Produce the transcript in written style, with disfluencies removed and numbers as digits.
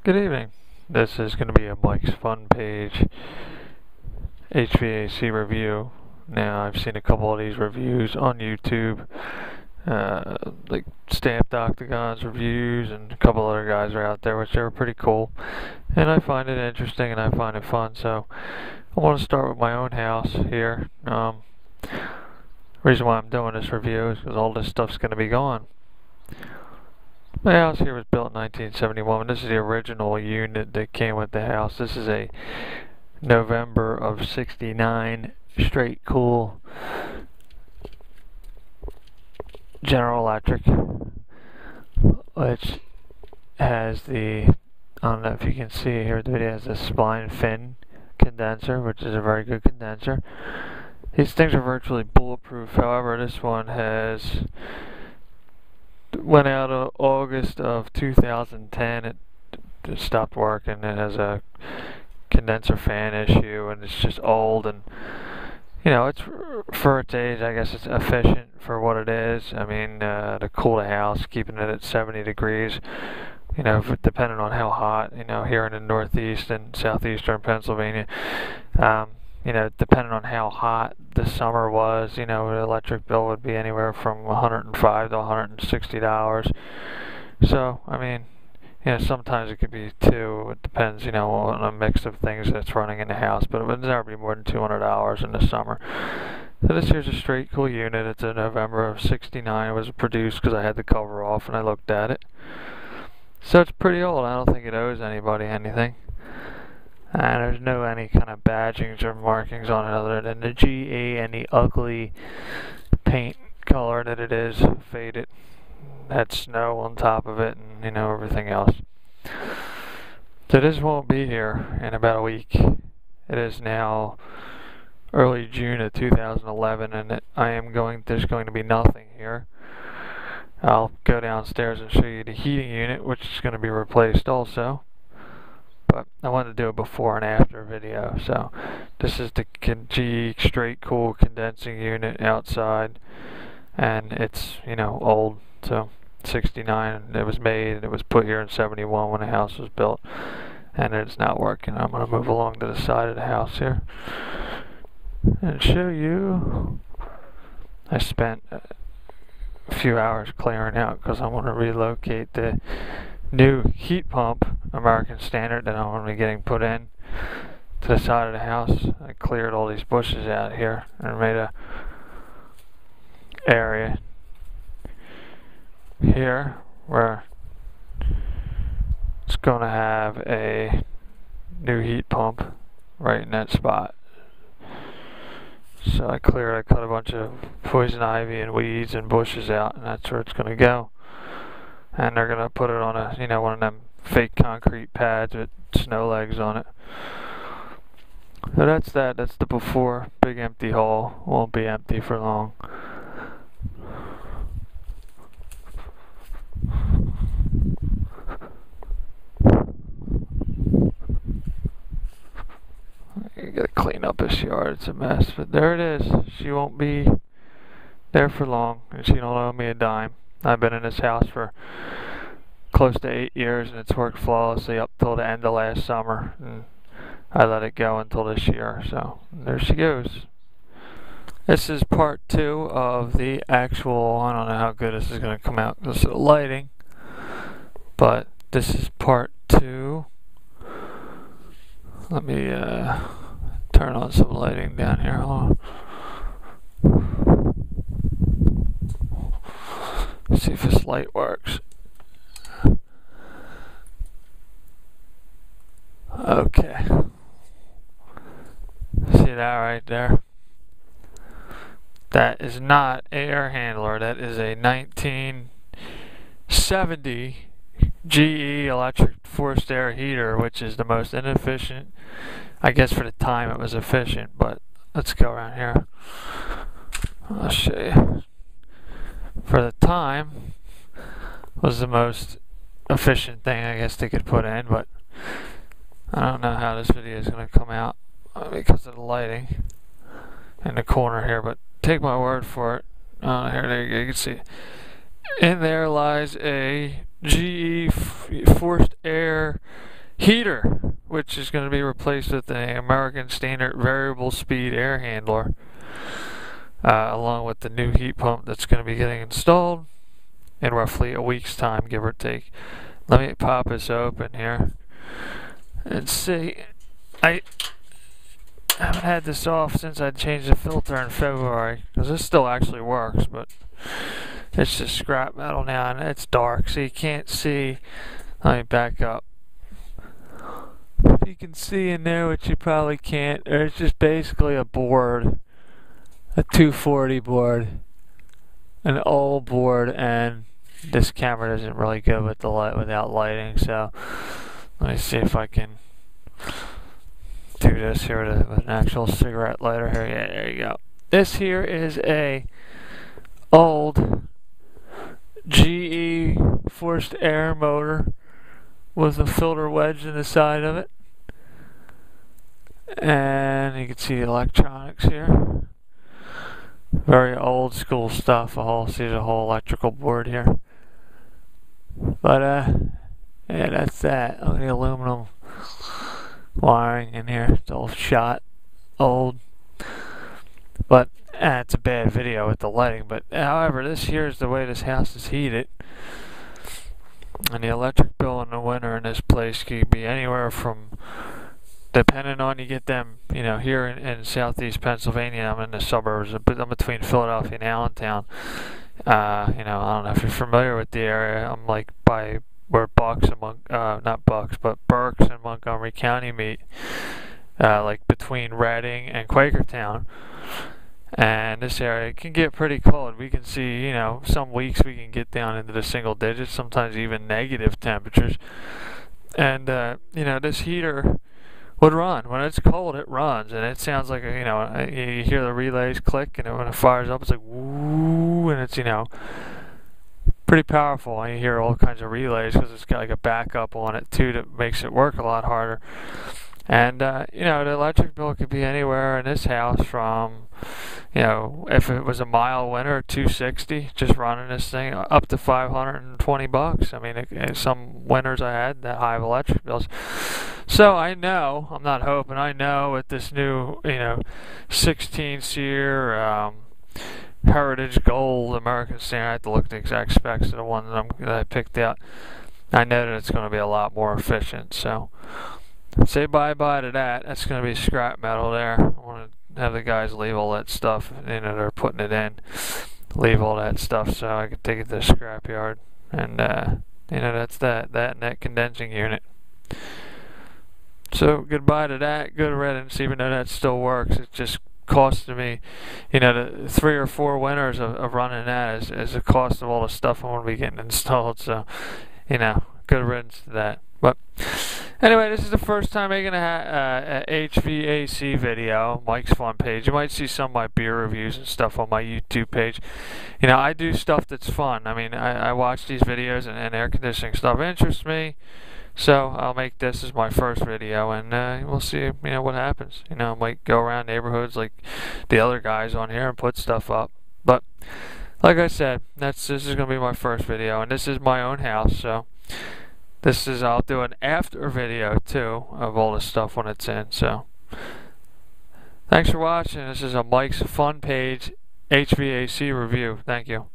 Good evening. This is going to be a Mike's Fun Page HVAC review. Now, I've seen a couple of these reviews on YouTube, like Stamped Octagon's reviews, and a couple other guys are out there, which are pretty cool. And I find it interesting and I find it fun, so I want to start with my own house here. Reason why I'm doing this review is because all this stuff's going to be gone. My house here was built in 1971. This is the original unit that came with the house. This is a November of '69 straight cool General Electric, which has the, I don't know if you can see here, the video has a spline fin condenser, which is a very good condenser. These things are virtually bulletproof. However, this one went out of August of 2010. It stopped working. It has a condenser fan issue, and it's just old, and it's for its age, I guess it's efficient for what it is. I mean, to cool the house, keeping it at 70 degrees, depending on how hot, here in the northeast and southeastern Pennsylvania, depending on how hot the summer was, the electric bill would be anywhere from $105 to $160. So, I mean, sometimes it could be two. It depends, on a mix of things that's running in the house, but it would never be more than $200 in the summer. So this here's a straight cool unit. It's a November of '69. It was produced because I had the cover off and I looked at it. So it's pretty old. I don't think it owes anybody anything. And there's no any kind of badgings or markings on it other than the GE and the ugly paint color that it is, faded. Had snow on top of it and, everything else. So this won't be here in about a week. It is now early June of 2011, and there's going to be nothing here. I'll go downstairs and show you the heating unit, which is going to be replaced also. But I wanted to do a before and after video. So this is the GE straight cool condensing unit outside, and it's old. So 69 it was made. It was put here in '71 when the house was built, and it's not working. I'm going to move along to the side of the house here and show you. I spent a few hours clearing out because I want to relocate the new heat pump, American Standard, that I'm going to be getting put in to the side of the house. I cleared all these bushes out here and made a area here where it's going to have a new heat pump right in that spot. So I cut a bunch of poison ivy and weeds and bushes out, and that's where it's going to go. And they're going to put it on a, one of them fake concrete pads with snow legs on it. So that's that. That's the before. Big empty hall. Won't be empty for long. I gotta clean up this yard. It's a mess. But there it is. She won't be there for long, and she don't owe me a dime. I've been in this house for close to 8 years, and it's worked flawlessly up till the end of last summer, and I let it go until this year. So there she goes. This is part 2 of the actual, I don't know how good this is going to come out because of the lighting, but this is part 2. Let me turn on some lighting down here. Hold on. See if this light works. Okay. See that right there? That is not an air handler. That is a 1970 GE electric forced air heater, which is the most inefficient. I guess for the time it was efficient, but let's go around here. I'll show you. For the time, was the most efficient thing I guess they could put in, but I don't know how this video is going to come out because of the lighting in the corner here, but take my word for it. There you go, you can see in there lies a GE forced air heater, which is going to be replaced with an American standard variable speed air handler, along with the new heat pump that's going to be getting installed in roughly a week's time, give or take. Let me pop this open here and see. I haven't had this off since I changed the filter in February, because this still actually works, but it's just scrap metal now and it's dark, so you can't see. Let me back up. If you can see in there, which you probably can't, it's just basically a board, a 240 board, an old board, and this camera doesn't really go with the light without lighting, so let me see if I can do this here with an actual cigarette lighter here. Yeah, there you go. This here is a old GE forced air motor with a filter wedged in the side of it, and you can see the electronics here. Very old school stuff. See a whole electrical board here. But yeah, that's that. Look at the aluminum wiring in here. It's all shot, old. But it's a bad video with the lighting. But however, this here is the way this house is heated. And the electric bill in the winter in this place could be anywhere from, depending on, you get them, you know, here in southeast Pennsylvania. I'm in the suburbs, I'm between Philadelphia and Allentown. You know, I don't know if you're familiar with the area. I'm like by where Bucks and not Bucks, but Berks and Montgomery County meet, like between Reading and Quakertown. And this area can get pretty cold. We can see, you know, some weeks we can get down into the single digits, sometimes even negative temperatures. And you know, this heater would run. When it's cold, it runs, and it sounds like, you know, you hear the relays click, and when it fires up, it's like woo, and it's, you know, pretty powerful. And you hear all kinds of relays because it's got like a backup on it too that makes it work a lot harder. And you know, the electric bill could be anywhere in this house from, you know, if it was a mild winter, $260 just running this thing, up to $520. I mean, some winters I had that high of electric bills. So I know, I'm not hoping, I know with this new, you know, 16 SEER Heritage Gold American Standard, I have to look at the exact specs of the one that I picked out. I know that it's going to be a lot more efficient. So say bye-bye to that. That's going to be scrap metal there. I want to have the guys leave all that stuff, you know, they're putting it in, leave all that stuff so I can take it to the scrap yard. And you know, that's that and that condensing unit. So goodbye to that. Good riddance. Even though that still works, it just costed me, you know, the 3 or 4 winters of running that is the cost of all the stuff I'm going to be getting installed. So, you know, good riddance to that. But anyway, this is the first time making a HVAC video, Mike's Fun Page. You might see some of my beer reviews and stuff on my YouTube page. You know, I do stuff that's fun. I mean, I watch these videos, and air conditioning stuff interests me. So I'll make this as my first video, and we'll see, you know, what happens. You know, I might go around neighborhoods like the other guys on here and put stuff up. But like I said, this is going to be my first video, and this is my own house. So I'll do an after video too of all the stuff when it's in. So thanks for watching. This is a Mike's Fun Page HVAC review. Thank you.